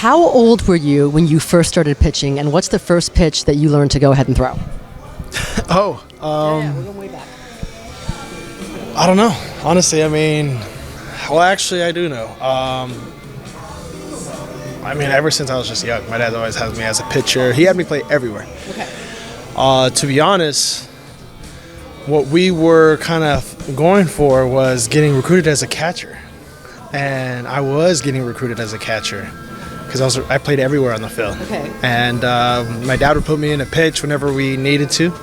How old were you when you first started pitching, and what's the first pitch that you learned to go ahead and throw? We're going way back. I don't know. Honestly, I mean, well, actually, I do know. I mean, ever since I was just young, my dad always has me as a pitcher. He had me play everywhere. Okay. To be honest, what we were kind of going for was getting recruited as a catcher. And I was getting recruited as a catcher because I played everywhere on the field. Okay. And my dad would put me in a pitch whenever we needed to,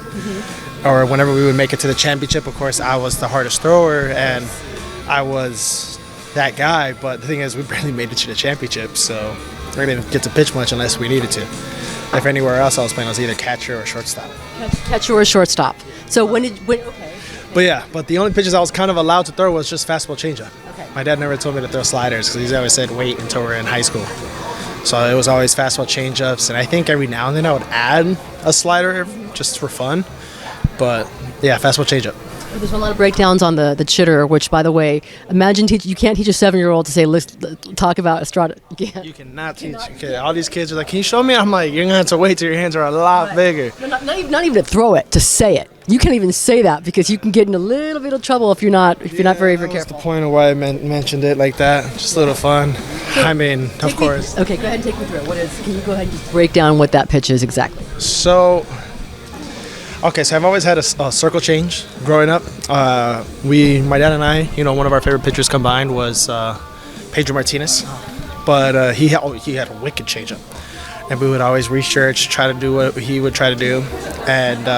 or whenever we would make it to the championship. Of course, I was the hardest thrower, and I was that guy. But the thing is, we barely made it to the championship, so we didn't get to pitch much unless we needed to. If anywhere else I was playing, I was either catcher or shortstop. Catcher or shortstop. So okay. But the only pitches I was kind of allowed to throw was just fastball changeup. Okay. My dad never told me to throw sliders because he always said wait until we're in high school. So it was always fastball changeups, and I think every now and then I would add a slider just for fun. But yeah, fastball changeup. There's a lot of breakdowns on the chitter, which, by the way, imagine you can't teach a 7-year-old to say, let's talk about Estrada. You cannot teach. Okay, all these kids are like, can you show me? I'm like, you're going to have to wait till your hands are a lot bigger. No, not even to throw it, to say it. You can't even say that because you can get in a little bit of trouble if you're not very careful. That's the point of why I mentioned it like that. Just a little fun. I mean, of course. Okay, go ahead and take me through it. Can you go ahead and just break down what that pitch is exactly? So I've always had a circle change growing up. My dad and I, one of our favorite pitchers combined was Pedro Martinez, but he had a wicked changeup, and we would always research, try to do what he would try to do, and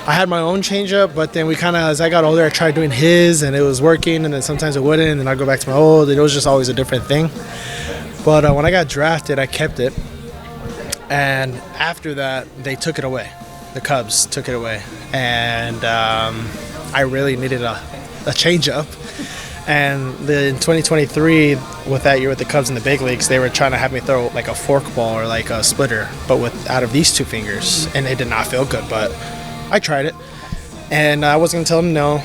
I had my own changeup, but then as I got older, I tried doing his, and it was working, and then sometimes it wouldn't, and then I'd go back to my old, and it was just always a different thing. But when I got drafted, I kept it, and after that, they took it away. The Cubs took it away, and I really needed a changeup. And in 2023, with that year with the Cubs in the big leagues, they were trying to have me throw like a forkball or like a splitter, but out of these two fingers, and it did not feel good. But I tried it, and I wasn't gonna tell them no.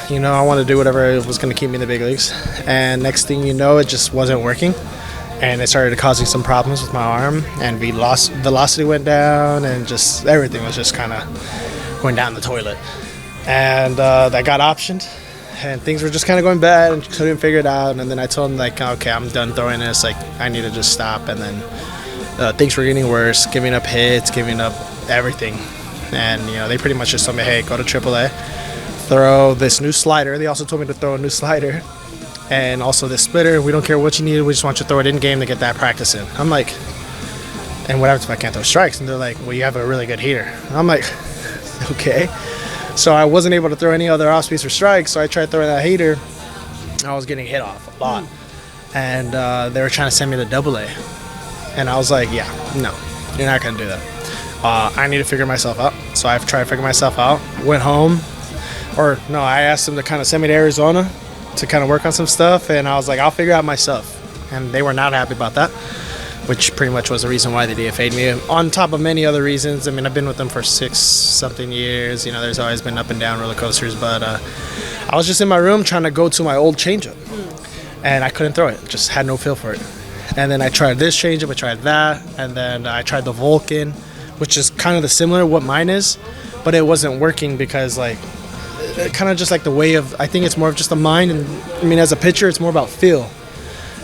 I wanted to do whatever was gonna keep me in the big leagues. And next thing you know, it just wasn't working. And it started causing some problems with my arm, and velocity went down, and just everything was just kind of going down the toilet. And that got optioned, and things were just kind of going bad, and couldn't figure it out. And then I told him, like, okay, I'm done throwing this. Like, I need to just stop. And then things were getting worse, giving up hits, giving up everything. And they pretty much just told me, hey, go to AAA, throw this new slider. They also told me to throw a new slider. And also this splitter, we don't care what you need, we just want you to throw it in game to get that practice in. I'm like, and what happens if I can't throw strikes? And they're like, well, you have a really good heater. I'm like, okay. So I wasn't able to throw any other off speeds for strikes, so I tried throwing that heater. I was getting hit off a lot. And they were trying to send me to AA. And I was like, yeah, no, you're not going to do that. I need to figure myself out. So I've tried to figure myself out. Went home. I asked them to kind of send me to Arizona to kind of work on some stuff, and I was like, I'll figure out myself. And they were not happy about that, which pretty much was the reason why they D.F.A'd me, on top of many other reasons. I mean, I've been with them for 6-something years. There's always been up and down roller coasters, but I was just in my room trying to go to my old changeup, and I couldn't throw it. Just had no feel for it. And then I tried this changeup, I tried that, and then I tried the Vulcan, which is kind of the similar what mine is, but it wasn't working because, like, kind of just like the way of, I think it's more of just the mind, and I mean, as a pitcher, it's more about feel.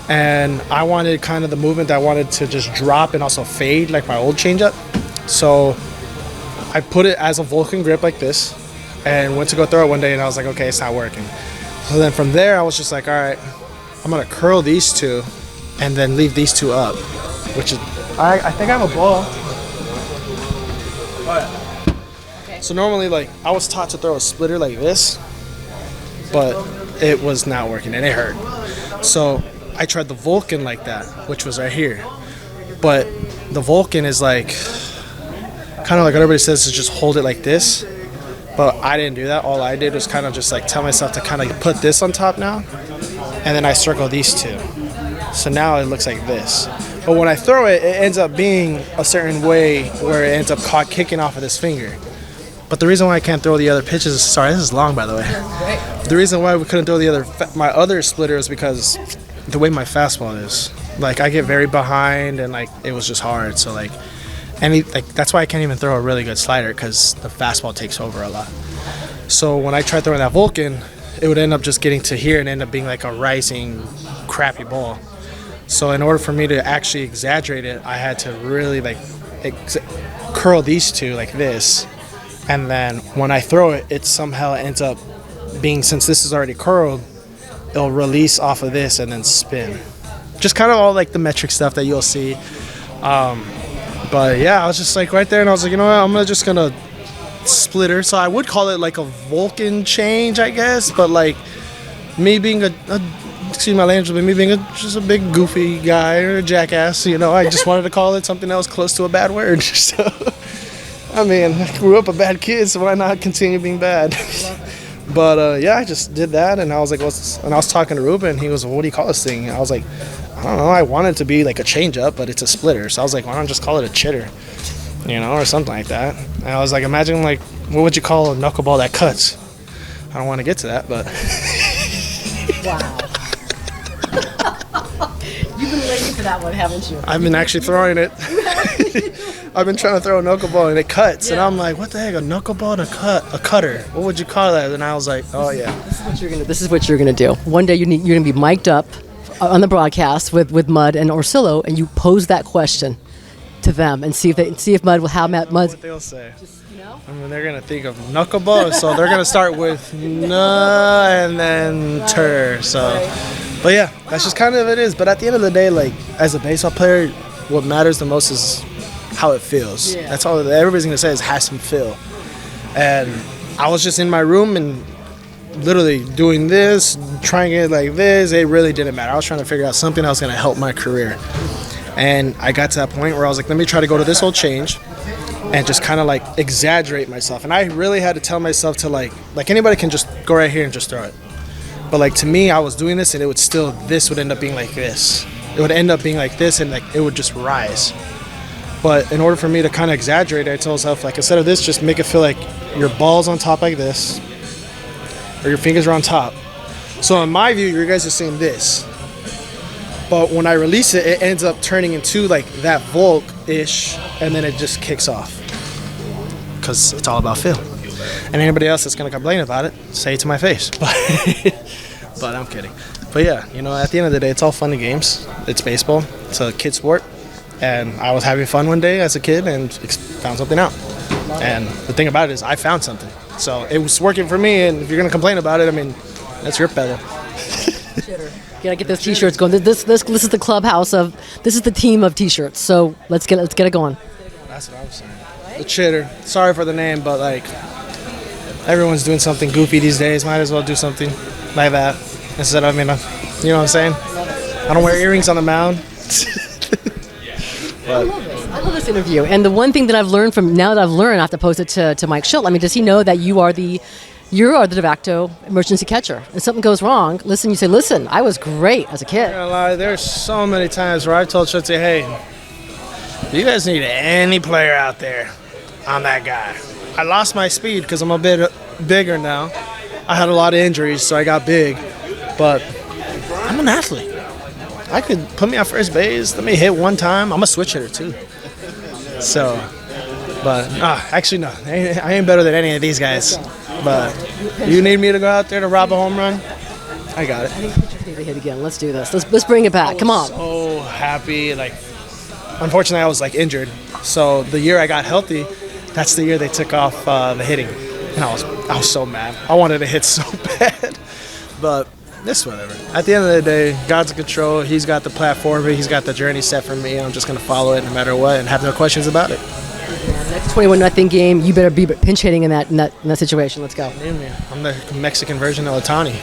And I wanted kind of the movement that I wanted to just drop and also fade like my old changeup. So I put it as a Vulcan grip like this, and went to go throw it one day, and I was like, okay, it's not working. So then from there, I was just like, all right, I'm gonna curl these two and then leave these two up, which is, I think I have a ball. So normally, like, I was taught to throw a splitter like this, but it was not working, and it hurt. So I tried the Vulcan like that, which was right here. But the Vulcan is like, kind of like what everybody says, to just hold it like this. But I didn't do that. All I did was kind of just like tell myself to kind of put this on top now, and then I circle these two. So now it looks like this. But when I throw it, it ends up being a certain way where it ends up kicking off of this finger. But the reason why I can't throw the other pitches, sorry, this is long, by the way. The reason why we couldn't throw my other splitter is because the way my fastball is. Like I get very behind, and like it was just hard. So like, that's why I can't even throw a really good slider because the fastball takes over a lot. So when I tried throwing that Vulcan, it would end up just getting to here and end up being like a rising, crappy ball. So in order for me to actually exaggerate it, I had to really like curl these two like this, and then when I throw it, it somehow ends up being, since this is already curled, it'll release off of this and then spin. Just kind of all like the metric stuff that you'll see. But yeah, I was just like right there, and I was like, you know what, I'm just gonna splitter. So I would call it like a Vulcan change, I guess, but like me being excuse my language, but me being just a big goofy guy or a jackass, you know, I just wanted to call it something that was close to a bad word. So, I mean, I grew up a bad kid, so why not continue being bad? But yeah, I just did that, and I was like, and I was talking to Ruben, and he was, well, what do you call this thing? And I was like, I don't know, I want it to be like a change-up, but it's a splitter. So I was like, why don't I just call it a chitter, you know, or something like that. And I was like, imagine like, what would you call a knuckleball that cuts? I don't want to get to that, but. Wow. You've been waiting for that one, haven't you? I've been actually throwing it. I've been trying to throw a knuckleball and it cuts, and I'm like, what the heck, a knuckleball to cut, a cutter? What would you call that? And I was like, oh yeah. This is what you're gonna do. One day you're gonna be mic'd up on the broadcast with Mud and Orsillo, and you pose that question to them and see if Mud will have Mud. What they'll say. I mean, they're gonna think of knuckleball, so they're gonna start with "na" and then "ter." So, but yeah, that's just kind of it is. But at the end of the day, like as a baseball player, what matters the most is how it feels. Yeah. That's all everybody's gonna say is has some feel. And I was just in my room and literally doing this, trying it like this. It really didn't matter. I was trying to figure out something that was gonna help my career. And I got to that point where I was like, let me try to go to this whole change and just kind of like exaggerate myself. And I really had to tell myself to like anybody can just go right here and just throw it. But like to me, I was doing this and it would still, this would end up being like this. It would end up being like this and like it would just rise. But in order for me to kind of exaggerate, I told myself like instead of this, just make it feel like your ball's on top like this or your fingers are on top. So in my view, you guys are seeing this. But when I release it, it ends up turning into like that Volk-ish, and then it just kicks off. Because it's all about feel. And anybody else that's going to complain about it, say it to my face. But I'm kidding. But yeah, you know, at the end of the day, it's all fun and games. It's baseball. It's a kid sport. And I was having fun one day as a kid and found something out. And the thing about it is I found something. So it was working for me, and if you're going to complain about it, I mean, that's your pedal. Gotta get those T-shirts going. This is the clubhouse of. This is the team of T-shirts. So let's get it going. That's what I was saying. The chitter. Sorry for the name, but like everyone's doing something goofy these days. Might as well do something like that instead of, you know what I'm saying. I don't wear earrings on the mound. I love this interview. And the one thing that I've learned I have to post it to Mike Schilt. I mean, does he know that you are the de facto emergency catcher? If something goes wrong, you say, listen, I was great as a kid. I'm gonna lie, there's so many times where I've told Schultz, hey, you guys need any player out there, I'm that guy. I lost my speed because I'm a bit bigger now. I had a lot of injuries, so I got big. But I'm an athlete. I could put me on first base, let me hit one time. I'm a switch hitter too. So, but actually no, I ain't better than any of these guys. But you need me to go out there to rob a home run? I got it. I think pitchers need to hit again. Let's do this. Let's bring it back. Come on. So happy. Like, unfortunately, I was like injured. So the year I got healthy, that's the year they took off the hitting, and I was so mad. I wanted to hit so bad, but it's whatever. At the end of the day, God's in control. He's got the platform. He's got the journey set for me. I'm just gonna follow it no matter what and have no questions about it. Next 21-0 game, you better be pinch hitting in that situation. Let's go. I'm the Mexican version of Otani.